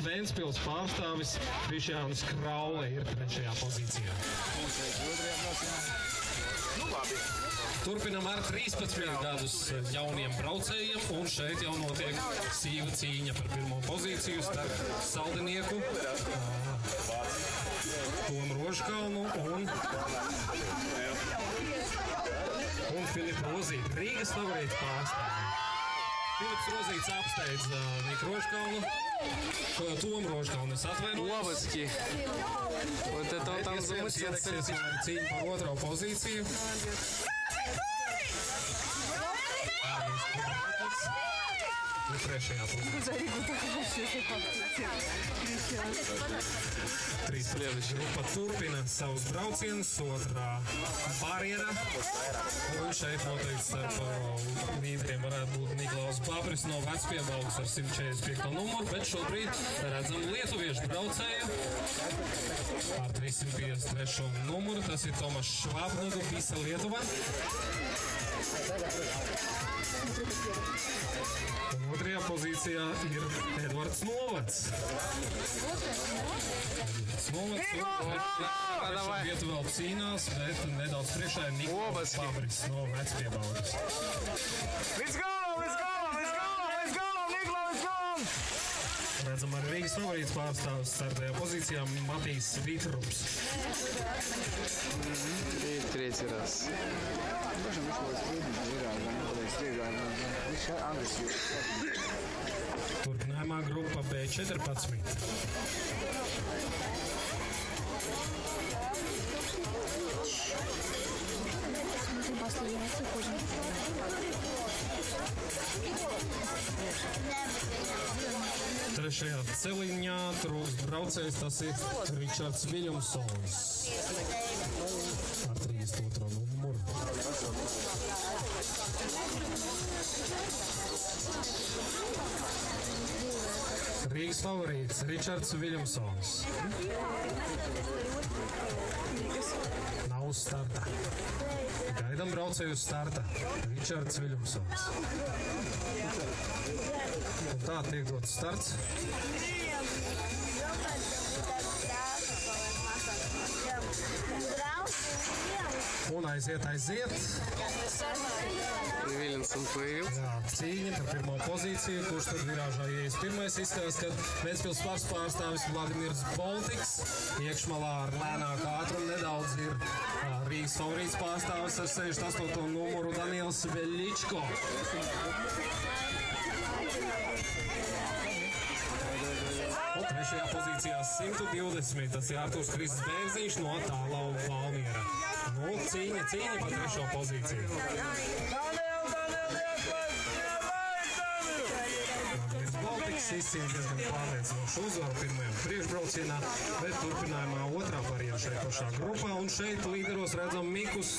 Ventspils pārstāvis Krišjānis Kraule ir 3. pozīcijā. Turpinam ar 13 gadus jauniem braucējiem, un šeit jau notiek sīva cīņa par 1. pozīciju starp Saldinieku, Tomu Rožkalnu un Filipu Rozīti. Rīgas favorīts pārstāvji. Filips Rozīts apsteidz Niku Rožkalnu, Tomu Rožkalnu, es atvainojos. Ловецкий. Вот это он там замутился. Cīņa par 2. pozīciju. Un 3. pozīcijā. 13. grupa turpina savus braucienus, 2. barjera. Un šeit noteikti starp līderiem varētu būt Niklaus Babris no Vecpiebalgas ar 145. numuru, bet šobrīd redzam lietuviešu braucēju ar 353. numuru. Tas ir Tomas Švab no Dubisa, Lietuva. Un 2. pozīcijā ir Edvards Novads. Novads vietu vēl cīnās, bet nedaudz priekšā ir Niklaus Babris no Vecpiebalgas. Let's go, Niklaus! Redzam, arī Rīgas favorīts pārstāvis startajā pozīcijā Matīs Vitrups. И 3. раз. Turpinājumā grupa B14. Trešajā celiņā trūkst braucējs, tas ir Ričards Viljamsons ar 32. numuru. Rīgas favorīts Ričards Viljamsons. Nav uz starta. Gaidām braucēju uz starta. Ričards Viljamsons. Un tā tiek dots starts. Un aiziet. Виленсон появился. Jā, cīņa par 1. pozīciju, kurš tad virāžā ieies pirmais. Izskatās, ka Ventspils pārstāvis Vladimirs Boltiks. Iekšmalā ar lēnāku ātrumu nedaudz ir Rīgas favorīts pārstāvis ar 68. numuru Daniels Veļičko. Un 3. pozīcijā 120. Tas ir Artūrs Kristis Bērziņš no Tālau Valmiera. Nu, cīņa par 3. pozīciju. Baltiks izcīnīja diezgan pārliecinošu uzvaru pirmajā priekšbraucienā, bet turpinājumā 2. barjera šeit pašā grupā, un šeit līderos redzam Mikus